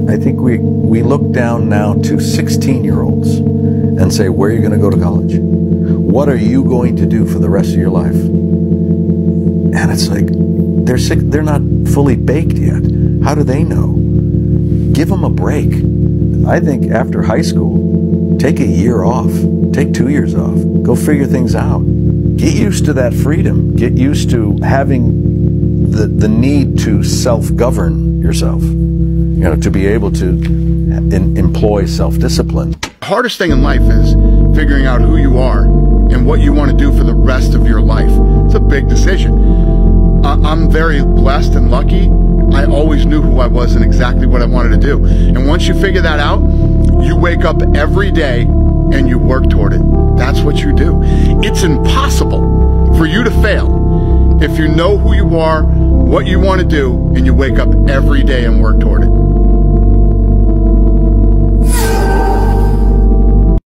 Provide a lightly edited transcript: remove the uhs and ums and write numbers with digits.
I think we look down now to 16-year-olds and say, where are you going to go to college? What are you going to do for the rest of your life? And it's like, they're not fully baked yet. How do they know? Give them a break. I think after high school, take a year off, take 2 years off, go figure things out. Get used to that freedom. Get used to having the need to self-govern yourself, you know, to be able to employ self-discipline. The hardest thing in life is figuring out who you are and what you want to do for the rest of your life. It's a big decision. I'm very blessed and lucky. I always knew who I was and exactly what I wanted to do. And once you figure that out, you wake up every day and you work toward it. That's what you do. It's impossible for you to fail if you know who you are, what you want to do, and you wake up every day and work toward it.